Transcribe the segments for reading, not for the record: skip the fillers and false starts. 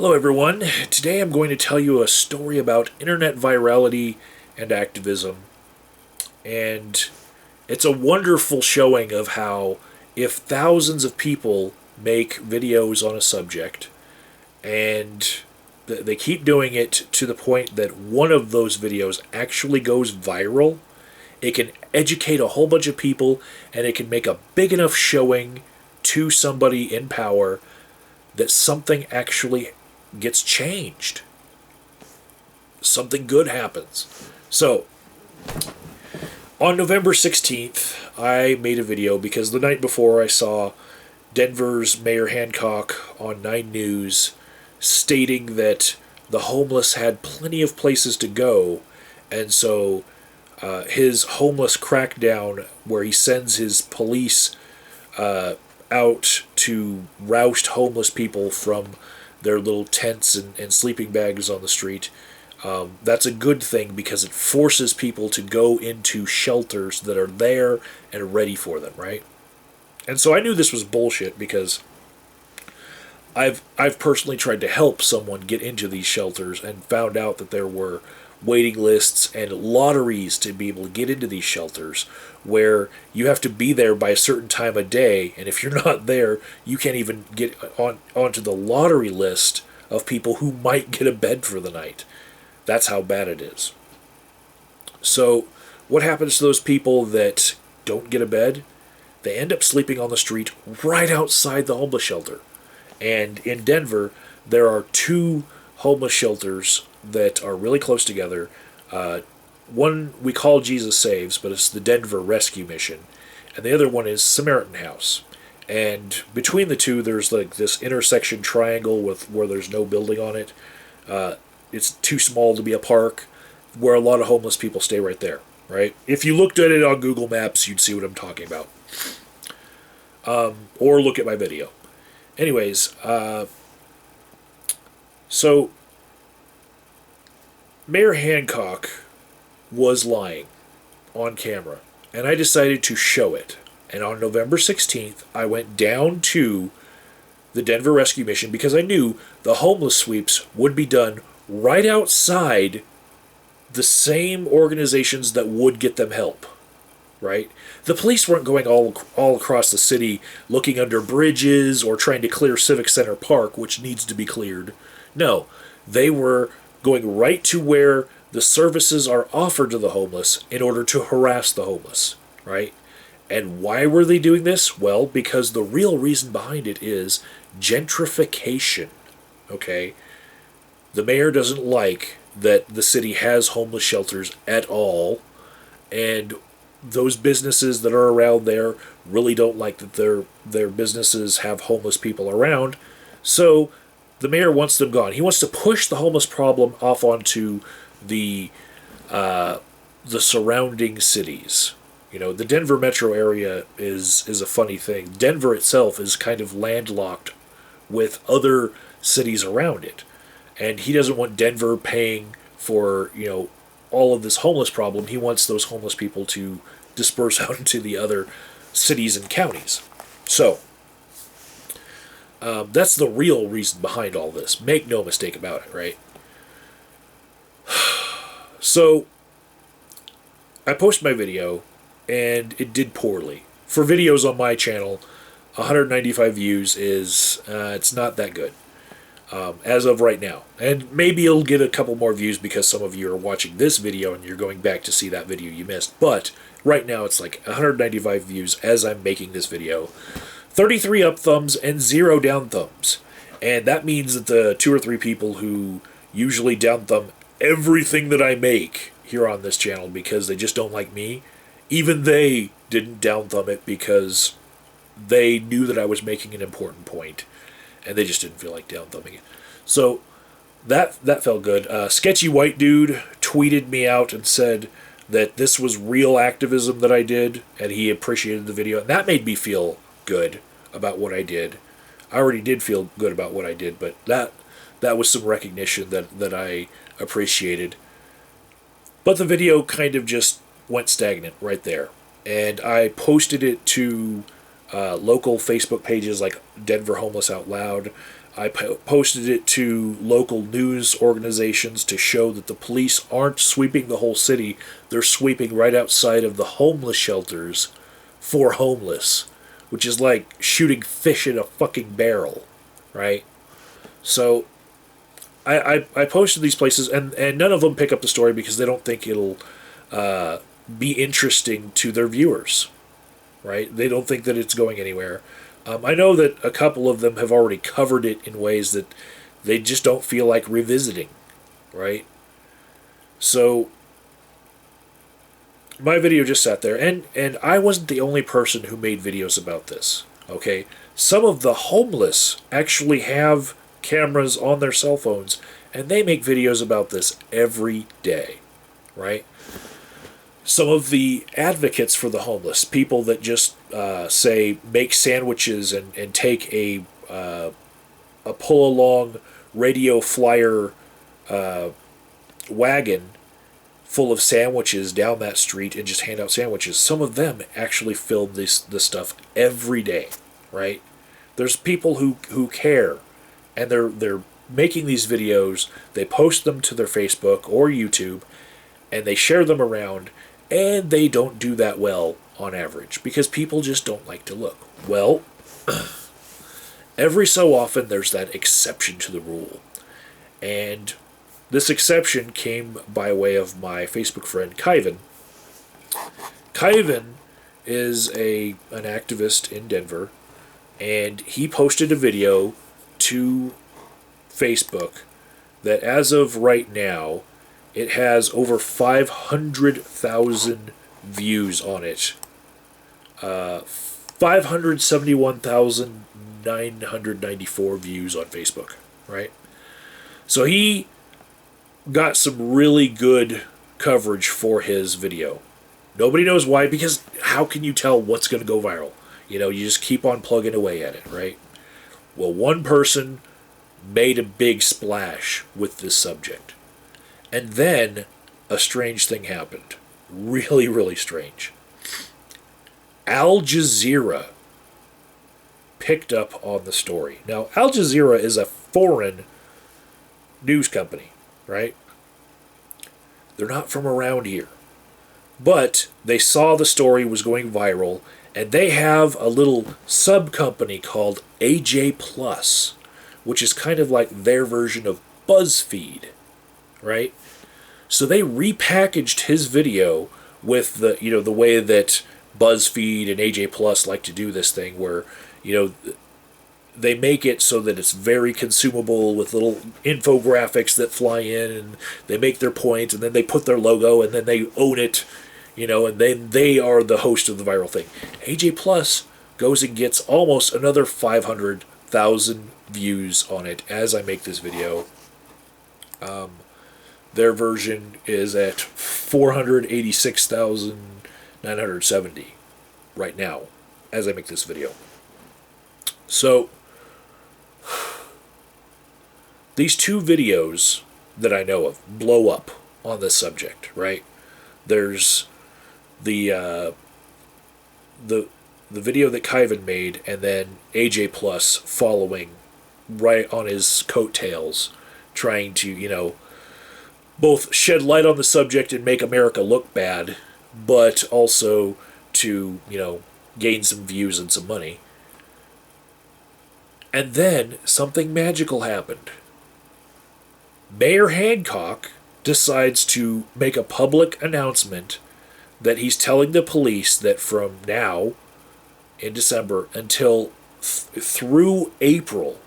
Hello, everyone. Today I'm going to tell you a story about internet virality and activism. And it's a wonderful showing of how, if thousands of people make videos on a subject and they keep doing it to the point that one of those videos actually goes viral, it can educate a whole bunch of people and it can make a big enough showing to somebody in power that something actually gets changed. Something good happens. So, on November 16th, I made a video because the night before I saw Denver's Mayor Hancock on 9 News stating that the homeless had plenty of places to go, and so his homeless crackdown, where he sends his police out to roust homeless people from their little tents and sleeping bags on the street. That's a good thing because it forces people to go into shelters that are there and ready for them, right? And so I knew this was bullshit because I've personally tried to help someone get into these shelters and found out that there were waiting lists and lotteries to be able to get into these shelters where you have to be there by a certain time of day, and if you're not there, you can't even get onto the lottery list of people who might get a bed for the night. That's how bad it is. So what happens to those people that don't get a bed? They end up sleeping on the street right outside the homeless shelter. And in Denver, there are 2 homeless shelters that are really close together. One we call Jesus Saves, but it's the Denver Rescue Mission. And the other one is Samaritan House. And between the two, there's like this intersection triangle where there's no building on it. It's too small to be a park, where a lot of homeless people stay right there, right? If you looked at it on Google Maps, you'd see what I'm talking about. Or look at my video. Anyways, so Mayor Hancock was lying on camera, and I decided to show it. And on November 16th, I went down to the Denver Rescue Mission because I knew the homeless sweeps would be done right outside the same organizations that would get them help, right? The police weren't going all across the city looking under bridges or trying to clear Civic Center Park, which needs to be cleared. No, they were going right to where the services are offered to the homeless in order to harass the homeless, right? And why were they doing this? Well, because the real reason behind it is gentrification, okay? The mayor doesn't like that the city has homeless shelters at all, and those businesses that are around there really don't like that their businesses have homeless people around, so the mayor wants them gone. He wants to push the homeless problem off onto the surrounding cities. You know, the Denver metro area is a funny thing. Denver itself is kind of landlocked with other cities around it. And he doesn't want Denver paying for, all of this homeless problem. He wants those homeless people to disperse out into the other cities and counties. So, that's the real reason behind all this. Make no mistake about it, right? So, I posted my video, and it did poorly. For videos on my channel, 195 views is, it's not that good. As of right now. And maybe it'll get a couple more views because some of you are watching this video and you're going back to see that video you missed. But right now it's like 195 views as I'm making this video. 33 up thumbs and 0 down thumbs. And that means that the 2 or 3 people who usually down thumb everything that I make here on this channel because they just don't like me, even they didn't down thumb it because they knew that I was making an important point. And they just didn't feel like down thumbing it. So that felt good. Sketchy White Dude tweeted me out and said that this was real activism that I did, and he appreciated the video. And that made me feel good about what I did. I already did feel good about what I did, but that was some recognition that I appreciated. But the video kind of just went stagnant right there. And I posted it to local Facebook pages like Denver Homeless Out Loud. I posted it to local news organizations to show that the police aren't sweeping the whole city. They're sweeping right outside of the homeless shelters for homeless, which is like shooting fish in a fucking barrel, right? So I posted these places, and none of them pick up the story because they don't think it'll be interesting to their viewers, right? They don't think that it's going anywhere. I know that a couple of them have already covered it in ways that they just don't feel like revisiting, right? So my video just sat there, and I wasn't the only person who made videos about this, okay? Some of the homeless actually have cameras on their cell phones, and they make videos about this every day, right? Some of the advocates for the homeless, people that just say make sandwiches and take a pull-along radio flyer wagon full of sandwiches down that street and just hand out sandwiches. Some of them actually film this stuff every day, right? There's people who care, and they're making these videos. They post them to their Facebook or YouTube, and they share them around. And they don't do that well on average because people just don't like to look. Well, every so often there's that exception to the rule. And this exception came by way of my Facebook friend Kyvan. Kyvan is an activist in Denver, and he posted a video to Facebook that as of right now, it has over 500,000 views on it. 571,994 views on Facebook, right? So he got some really good coverage for his video. Nobody knows why, because how can you tell what's going to go viral? You know, you just keep on plugging away at it, right? Well, one person made a big splash with this subject. And then a strange thing happened. Really, really strange. Al Jazeera picked up on the story. Now, Al Jazeera is a foreign news company, right? They're not from around here. But they saw the story was going viral, and they have a little sub-company called AJ Plus, which is kind of like their version of BuzzFeed, right? So they repackaged his video with the way that BuzzFeed and AJ Plus like to do this thing, where they make it so that it's very consumable with little infographics that fly in, and they make their point, and then they put their logo, and then they own it, and then they are the host of the viral thing. AJ Plus goes and gets almost another 500,000 views on it as I make this video. Their version is at 486,970 right now as I make this video. So, these two videos that I know of blow up on this subject, right? There's the video that Kyvan made, and then AJ Plus following right on his coattails, trying to, both shed light on the subject and make America look bad, but also to, gain some views and some money. And then something magical happened. Mayor Hancock decides to make a public announcement that he's telling the police that from now in December until through April,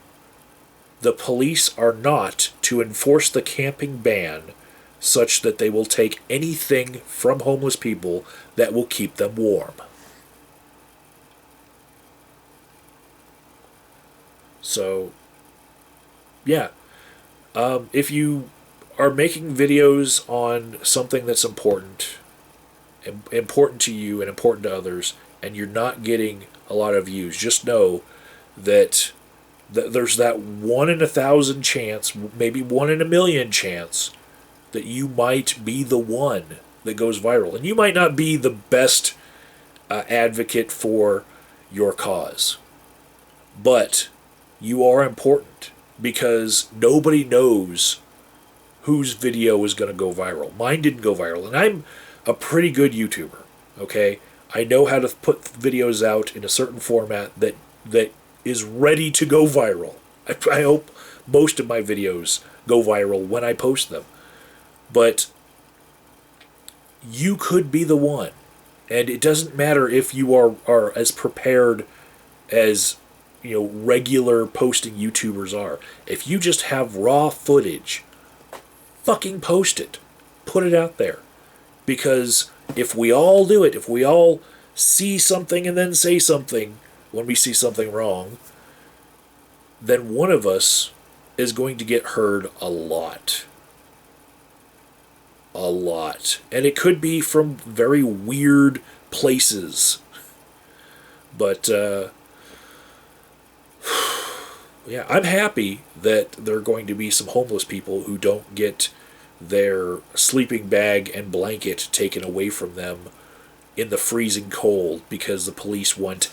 the police are not to enforce the camping ban such that they will take anything from homeless people that will keep them warm. So, yeah. If you are making videos on something that's important to you and important to others, and you're not getting a lot of views, just know that there's that 1 in 1,000 chance, maybe 1 in a million chance, that you might be the one that goes viral. And you might not be the best advocate for your cause, but you are important, because nobody knows whose video is going to go viral. Mine didn't go viral, and I'm a pretty good YouTuber, okay? I know how to put videos out in a certain format that is ready to go viral. I hope most of my videos go viral when I post them. But you could be the one. And it doesn't matter if you are as prepared as, regular posting YouTubers are. If you just have raw footage, fucking post it. Put it out there. Because if we all do it, if we all see something and then say something when we see something wrong, then one of us is going to get heard a lot. A lot. And it could be from very weird places. But, yeah, I'm happy that there are going to be some homeless people who don't get their sleeping bag and blanket taken away from them in the freezing cold because the police want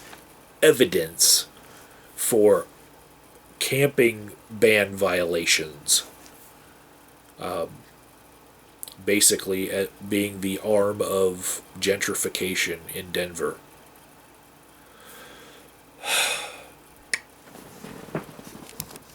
evidence for camping ban violations. Basically, being the arm of gentrification in Denver.